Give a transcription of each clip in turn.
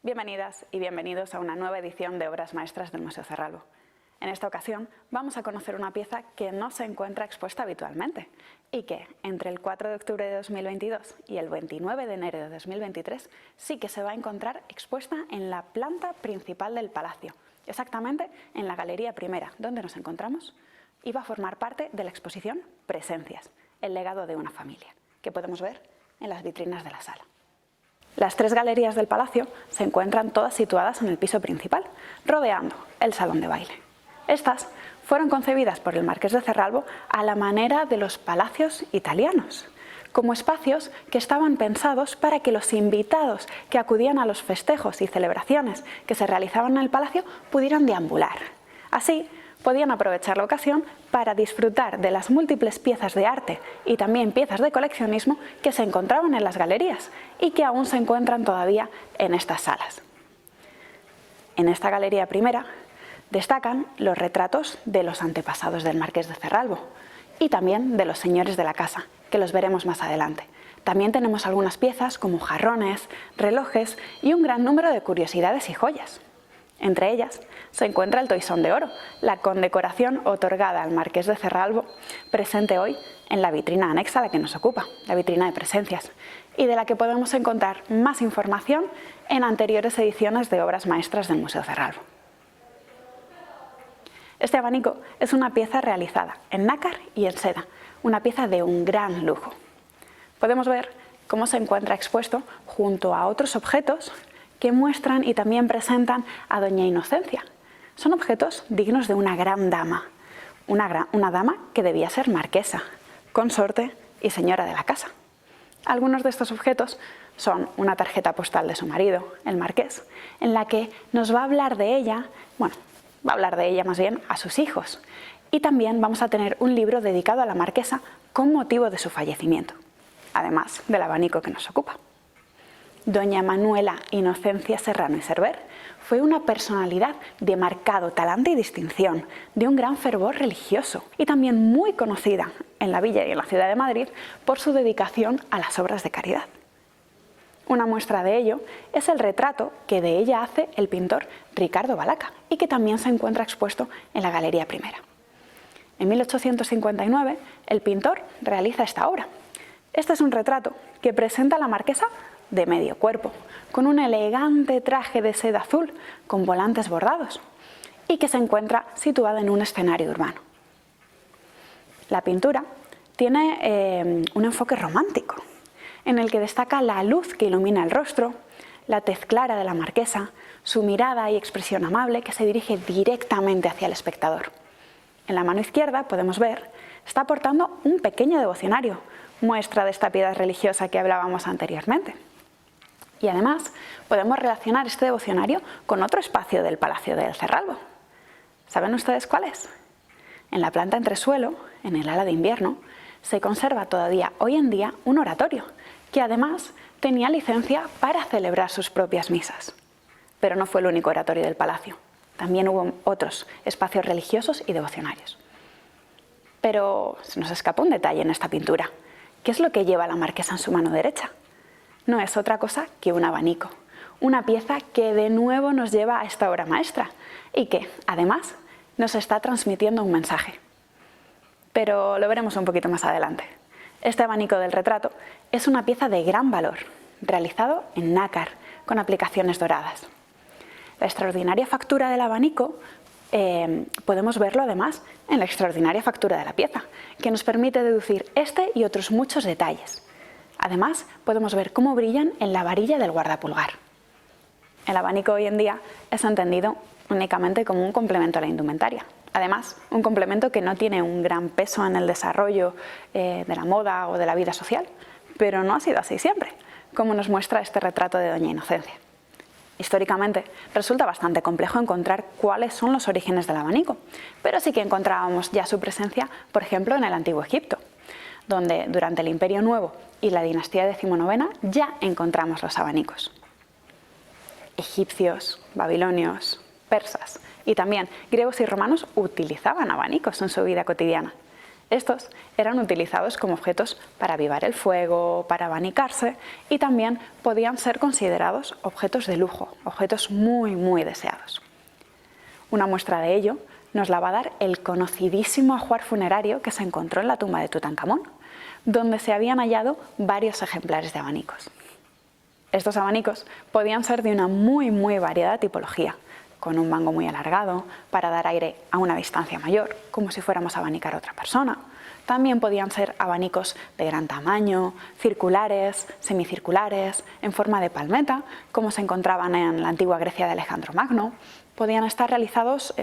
Bienvenidas y bienvenidos a una nueva edición de Obras Maestras del Museo Cerralbo. En esta ocasión vamos a conocer una pieza que no se encuentra expuesta habitualmente y que entre el 4 de octubre de 2022 y el 29 de enero de 2023 sí que se va a encontrar expuesta en la planta principal del palacio, exactamente en la Galería Primera, donde nos encontramos, y va a formar parte de la exposición Presencias, el legado de una familia, que podemos ver en las vitrinas de la sala. Las tres galerías del palacio se encuentran todas situadas en el piso principal, rodeando el salón de baile. Estas fueron concebidas por el marqués de Cerralbo a la manera de los palacios italianos, como espacios que estaban pensados para que los invitados que acudían a los festejos y celebraciones que se realizaban en el palacio pudieran deambular. Así, podían aprovechar la ocasión para disfrutar de las múltiples piezas de arte y también piezas de coleccionismo que se encontraban en las galerías y que aún se encuentran todavía en estas salas. En esta Galería Primera destacan los retratos de los antepasados del marqués de Cerralbo y también de los señores de la casa, que los veremos más adelante. También tenemos algunas piezas como jarrones, relojes y un gran número de curiosidades y joyas. Entre ellas se encuentra el toisón de oro, la condecoración otorgada al marqués de Cerralbo, presente hoy en la vitrina anexa a la que nos ocupa, la vitrina de Presencias, y de la que podemos encontrar más información en anteriores ediciones de Obras Maestras del Museo Cerralbo. Este abanico es una pieza realizada en nácar y en seda, una pieza de un gran lujo. Podemos ver cómo se encuentra expuesto junto a otros objetos que muestran y también presentan a Doña Inocencia. Son objetos dignos de una gran dama, una dama que debía ser marquesa, consorte y señora de la casa. Algunos de estos objetos son una tarjeta postal de su marido, el marqués, en la que nos va a hablar de ella, va a hablar de ella más bien a sus hijos. Y también vamos a tener un libro dedicado a la marquesa con motivo de su fallecimiento, además del abanico que nos ocupa. Doña Manuela Inocencia Serrano y Cerver fue una personalidad de marcado talante y distinción, de un gran fervor religioso y también muy conocida en la villa y en la ciudad de Madrid por su dedicación a las obras de caridad. Una muestra de ello es el retrato que de ella hace el pintor Ricardo Balaca y que también se encuentra expuesto en la Galería Primera. En 1859 el pintor realiza esta obra. Este es un retrato que presenta a la marquesa de medio cuerpo, con un elegante traje de seda azul con volantes bordados y que se encuentra situada en un escenario urbano. La pintura tiene un enfoque romántico, en el que destaca la luz que ilumina el rostro, la tez clara de la marquesa, su mirada y expresión amable que se dirige directamente hacia el espectador. En la mano izquierda podemos ver, está portando un pequeño devocionario, muestra de esta piedad religiosa que hablábamos anteriormente. Y además podemos relacionar este devocionario con otro espacio del Palacio del Cerralbo. ¿Saben ustedes cuál es? En la planta entresuelo, en el ala de invierno, se conserva todavía hoy en día un oratorio, que además tenía licencia para celebrar sus propias misas. Pero no fue el único oratorio del palacio. También hubo otros espacios religiosos y devocionarios. Pero se nos escapa un detalle en esta pintura. ¿Qué es lo que lleva la marquesa en su mano derecha? No es otra cosa que un abanico, una pieza que de nuevo nos lleva a esta obra maestra y que, además, nos está transmitiendo un mensaje. Pero lo veremos un poquito más adelante. Este abanico del retrato es una pieza de gran valor, realizado en nácar, con aplicaciones doradas. La extraordinaria factura del abanico podemos verlo además en la extraordinaria factura de la pieza, que nos permite deducir este y otros muchos detalles. Además, podemos ver cómo brillan en la varilla del guardapulgar. El abanico hoy en día es entendido únicamente como un complemento a la indumentaria. Además, un complemento que no tiene un gran peso en el desarrollo de la moda o de la vida social, pero no ha sido así siempre, como nos muestra este retrato de Doña Inocencia. Históricamente resulta bastante complejo encontrar cuáles son los orígenes del abanico, pero sí que encontrábamos ya su presencia, por ejemplo, en el Antiguo Egipto, donde durante el Imperio Nuevo y la dinastía decimonovena ya encontramos los abanicos. Egipcios, babilonios, persas y también griegos y romanos utilizaban abanicos en su vida cotidiana. Estos eran utilizados como objetos para avivar el fuego, para abanicarse y también podían ser considerados objetos de lujo, objetos muy deseados. Una muestra de ello nos la va a dar el conocidísimo ajuar funerario que se encontró en la tumba de Tutankamón, donde se habían hallado varios ejemplares de abanicos. Estos abanicos podían ser de una muy variada tipología, con un mango muy alargado para dar aire a una distancia mayor, como si fuéramos a abanicar a otra persona. También podían ser abanicos de gran tamaño, circulares, semicirculares, en forma de palmeta, como se encontraban en la antigua Grecia de Alejandro Magno. Podían estar realizados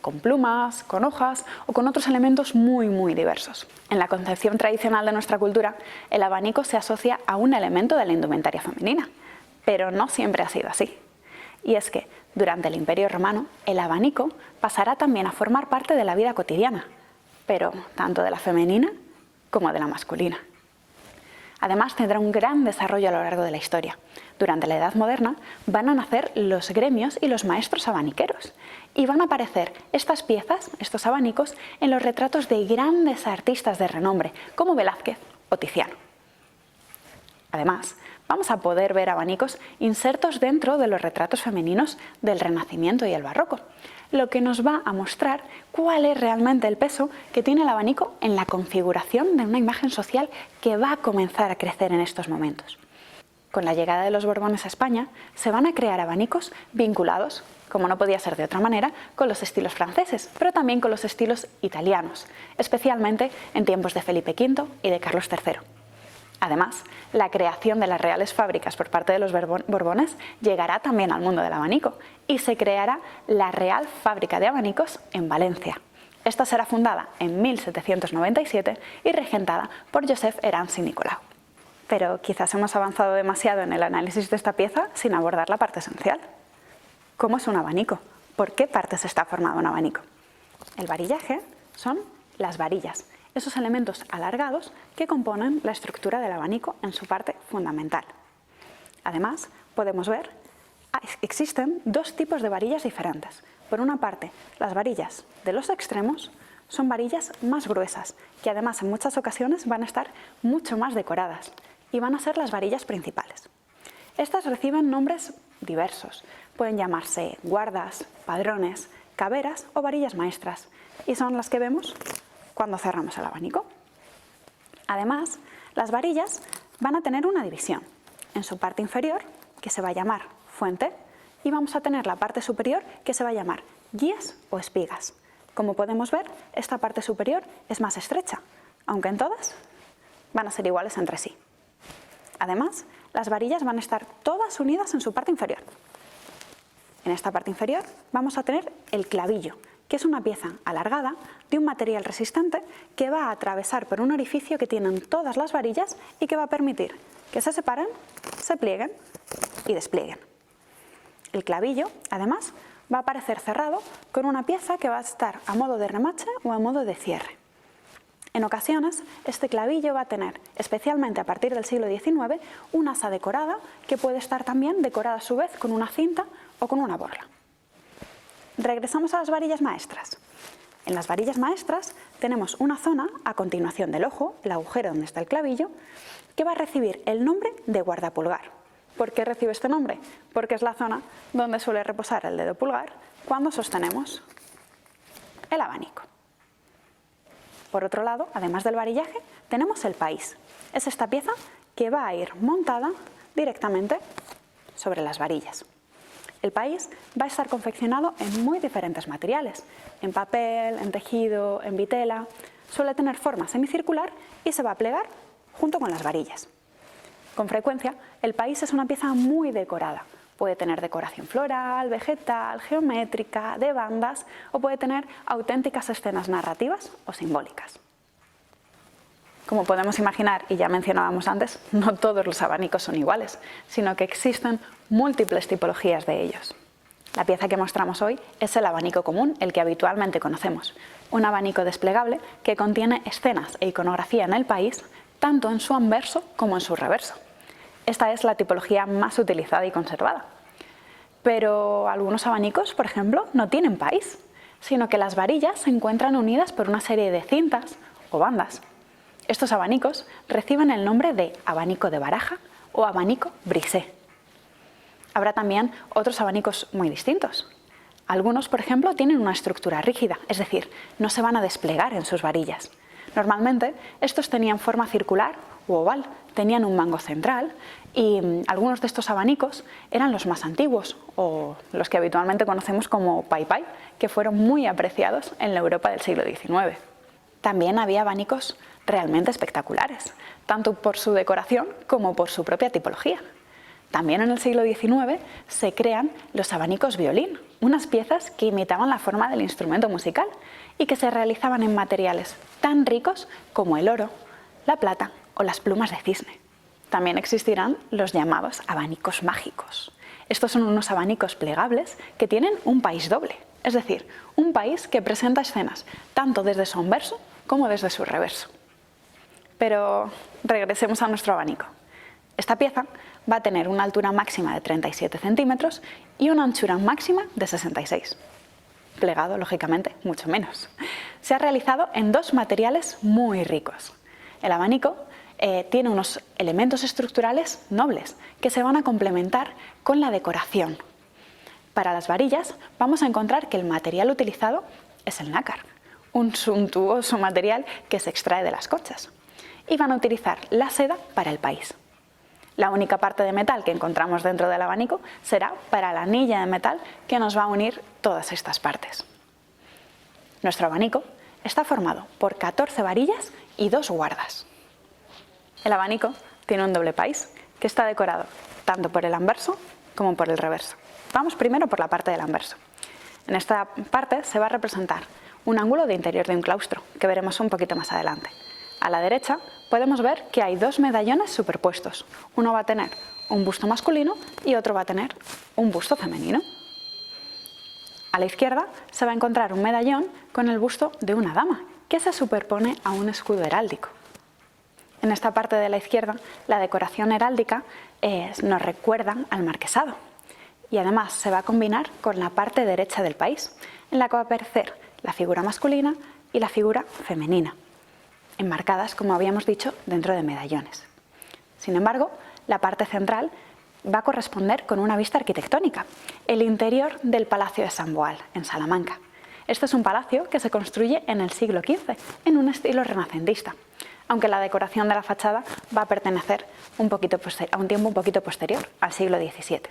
con plumas, con hojas o con otros elementos muy diversos. En la concepción tradicional de nuestra cultura, el abanico se asocia a un elemento de la indumentaria femenina, pero no siempre ha sido así. Y es que, durante el Imperio Romano, el abanico pasará también a formar parte de la vida cotidiana, pero tanto de la femenina como de la masculina. Además, tendrá un gran desarrollo a lo largo de la historia. Durante la Edad Moderna van a nacer los gremios y los maestros abaniqueros, y van a aparecer estas piezas, estos abanicos, en los retratos de grandes artistas de renombre, como Velázquez o Tiziano. Además, vamos a poder ver abanicos insertos dentro de los retratos femeninos del Renacimiento y el Barroco, lo que nos va a mostrar cuál es realmente el peso que tiene el abanico en la configuración de una imagen social que va a comenzar a crecer en estos momentos. Con la llegada de los Borbones a España, se van a crear abanicos vinculados, como no podía ser de otra manera, con los estilos franceses, pero también con los estilos italianos, especialmente en tiempos de Felipe V y de Carlos III. Además, la creación de las reales fábricas por parte de los Borbones llegará también al mundo del abanico y se creará la Real Fábrica de Abanicos en Valencia. Esta será fundada en 1797 y regentada por Josep Herans i Nicolau. Pero quizás hemos avanzado demasiado en el análisis de esta pieza sin abordar la parte esencial. ¿Cómo es un abanico? ¿Por qué partes está formado un abanico? El varillaje son las varillas, esos elementos alargados que componen la estructura del abanico en su parte fundamental. Además, podemos ver que existen dos tipos de varillas diferentes. Por una parte, las varillas de los extremos son varillas más gruesas, que además en muchas ocasiones van a estar mucho más decoradas y van a ser las varillas principales. Estas reciben nombres diversos. Pueden llamarse guardas, padrones, caberas o varillas maestras, y son las que vemos cuando cerramos el abanico. Además, las varillas van a tener una división. En su parte inferior, que se va a llamar fuente, y vamos a tener la parte superior, que se va a llamar guías o espigas. Como podemos ver, esta parte superior es más estrecha, aunque en todas van a ser iguales entre sí. Además, las varillas van a estar todas unidas en su parte inferior. En esta parte inferior vamos a tener el clavillo, que es una pieza alargada de un material resistente que va a atravesar por un orificio que tienen todas las varillas y que va a permitir que se separen, se plieguen y desplieguen. El clavillo, además, va a aparecer cerrado con una pieza que va a estar a modo de remache o a modo de cierre. En ocasiones, este clavillo va a tener, especialmente a partir del siglo XIX, una asa decorada que puede estar también decorada a su vez con una cinta o con una borla. Regresamos a las varillas maestras. En las varillas maestras tenemos una zona a continuación del ojo, el agujero donde está el clavillo, que va a recibir el nombre de guardapulgar. ¿Por qué recibe este nombre? Porque es la zona donde suele reposar el dedo pulgar cuando sostenemos el abanico. Por otro lado, además del varillaje, tenemos el país. Es esta pieza que va a ir montada directamente sobre las varillas. El país va a estar confeccionado en muy diferentes materiales, en papel, en tejido, en vitela. Suele tener forma semicircular y se va a plegar junto con las varillas. Con frecuencia, el país es una pieza muy decorada. Puede tener decoración floral, vegetal, geométrica, de bandas, o puede tener auténticas escenas narrativas o simbólicas. Como podemos imaginar, y ya mencionábamos antes, no todos los abanicos son iguales, sino que existen múltiples tipologías de ellos. La pieza que mostramos hoy es el abanico común, el que habitualmente conocemos. Un abanico desplegable que contiene escenas e iconografía en el país, tanto en su anverso como en su reverso. Esta es la tipología más utilizada y conservada. Pero algunos abanicos, por ejemplo, no tienen país, sino que las varillas se encuentran unidas por una serie de cintas o bandas. Estos abanicos reciben el nombre de abanico de baraja o abanico brisé. Habrá también otros abanicos muy distintos. Algunos, por ejemplo, tienen una estructura rígida, es decir, no se van a desplegar en sus varillas. Normalmente, estos tenían forma circular u oval, tenían un mango central y algunos de estos abanicos eran los más antiguos o los que habitualmente conocemos como paipai, que fueron muy apreciados en la Europa del siglo XIX. También había abanicos realmente espectaculares, tanto por su decoración como por su propia tipología. También en el siglo XIX se crean los abanicos violín, unas piezas que imitaban la forma del instrumento musical y que se realizaban en materiales tan ricos como el oro, la plata o las plumas de cisne. También existirán los llamados abanicos mágicos. Estos son unos abanicos plegables que tienen un país doble, es decir, un país que presenta escenas tanto desde su anverso como desde su reverso. Pero regresemos a nuestro abanico. Esta pieza va a tener una altura máxima de 37 centímetros y una anchura máxima de 66. Plegado, lógicamente, mucho menos. Se ha realizado en dos materiales muy ricos. El abanico tiene unos elementos estructurales nobles que se van a complementar con la decoración. Para las varillas vamos a encontrar que el material utilizado es el nácar, un suntuoso material que se extrae de las conchas. Y van a utilizar la seda para el país. La única parte de metal que encontramos dentro del abanico será para la anilla de metal que nos va a unir todas estas partes. Nuestro abanico está formado por 14 varillas y 2 guardas. El abanico tiene un doble país que está decorado tanto por el anverso como por el reverso. Vamos primero por la parte del anverso. En esta parte se va a representar un ángulo de interior de un claustro, que veremos un poquito más adelante. A la derecha podemos ver que hay dos medallones superpuestos. Uno va a tener un busto masculino y otro va a tener un busto femenino. A la izquierda se va a encontrar un medallón con el busto de una dama, que se superpone a un escudo heráldico. En esta parte de la izquierda, la decoración heráldica nos recuerda al marquesado. Y además se va a combinar con la parte derecha del país, en la que va a aparecer la figura masculina y la figura femenina, enmarcadas, como habíamos dicho, dentro de medallones. Sin embargo, la parte central va a corresponder con una vista arquitectónica, el interior del Palacio de San Boal, en Salamanca. Este es un palacio que se construye en el siglo XV, en un estilo renacentista, aunque la decoración de la fachada va a pertenecer a un tiempo un poquito posterior, al siglo XVII.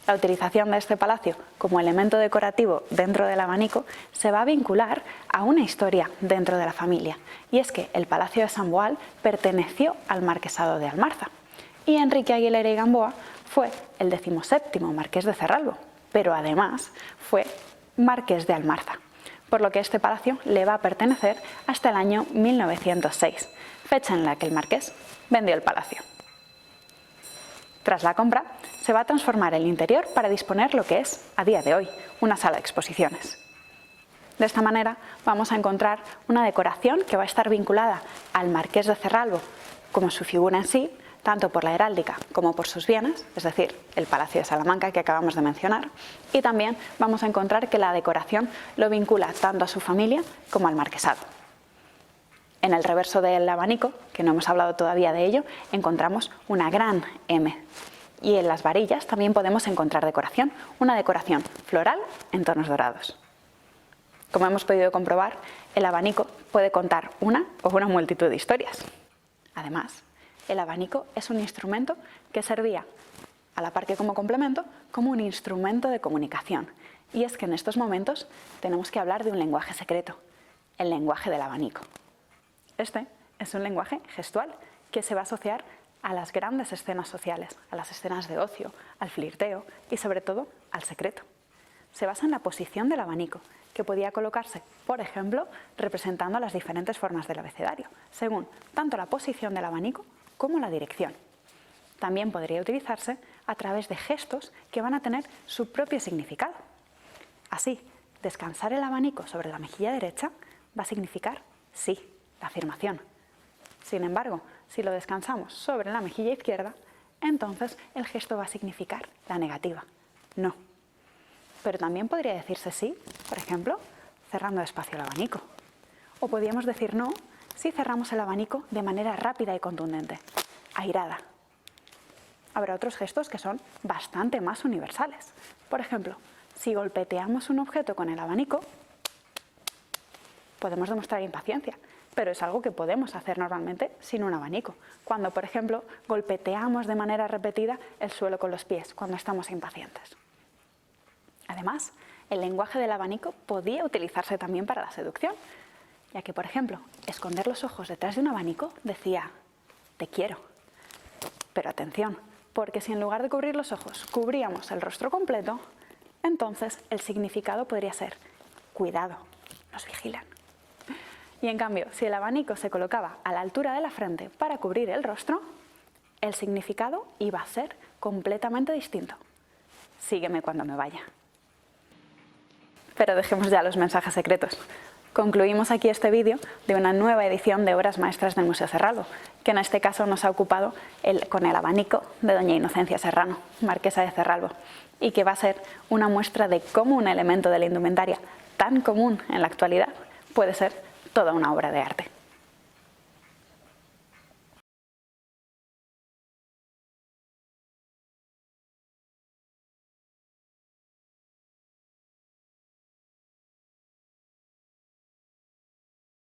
La utilización de este palacio como elemento decorativo dentro del abanico se va a vincular a una historia dentro de la familia, y es que el Palacio de San Boal perteneció al marquesado de Almarza, y Enrique Aguilera y Gamboa fue el 17º marqués de Cerralbo, pero además fue marqués de Almarza, por lo que este palacio le va a pertenecer hasta el año 1906, fecha en la que el marqués vendió el palacio. Tras la compra, se va a transformar el interior para disponer lo que es, a día de hoy, una sala de exposiciones. De esta manera vamos a encontrar una decoración que va a estar vinculada al marqués de Cerralbo como su figura en sí, tanto por la heráldica como por sus bienes, es decir, el Palacio de Salamanca que acabamos de mencionar, y también vamos a encontrar que la decoración lo vincula tanto a su familia como al marquesado. En el reverso del abanico, que no hemos hablado todavía de ello, encontramos una gran M. Y en las varillas también podemos encontrar decoración, una decoración floral en tonos dorados. Como hemos podido comprobar, el abanico puede contar una o una multitud de historias. Además, el abanico es un instrumento que servía, a la par que como complemento, como un instrumento de comunicación. Y es que en estos momentos tenemos que hablar de un lenguaje secreto, el lenguaje del abanico. Este es un lenguaje gestual que se va a asociar a las grandes escenas sociales, a las escenas de ocio, al flirteo y sobre todo al secreto. Se basa en la posición del abanico, que podía colocarse, por ejemplo, representando las diferentes formas del abecedario, según tanto la posición del abanico como la dirección. También podría utilizarse a través de gestos que van a tener su propio significado. Así, descansar el abanico sobre la mejilla derecha va a significar sí, la afirmación. Sin embargo, si lo descansamos sobre la mejilla izquierda, entonces el gesto va a significar la negativa, no. Pero también podría decirse sí, por ejemplo, cerrando despacio el abanico. O podríamos decir no si cerramos el abanico de manera rápida y contundente, airada. Habrá otros gestos que son bastante más universales. Por ejemplo, si golpeteamos un objeto con el abanico, podemos demostrar impaciencia, pero es algo que podemos hacer normalmente sin un abanico. Cuando, por ejemplo, golpeteamos de manera repetida el suelo con los pies, cuando estamos impacientes. Además, el lenguaje del abanico podía utilizarse también para la seducción, ya que, por ejemplo, esconder los ojos detrás de un abanico decía «te quiero». Pero atención, porque si en lugar de cubrir los ojos cubríamos el rostro completo, entonces el significado podría ser «cuidado, nos vigilan». Y en cambio, si el abanico se colocaba a la altura de la frente para cubrir el rostro, el significado iba a ser completamente distinto. Sígueme cuando me vaya. Pero dejemos ya los mensajes secretos. Concluimos aquí este vídeo de una nueva edición de Obras Maestras del Museo Cerralbo, que en este caso nos ha ocupado con el abanico de doña Inocencia Serrano, marquesa de Cerralbo, y que va a ser una muestra de cómo un elemento de la indumentaria tan común en la actualidad puede ser toda una obra de arte.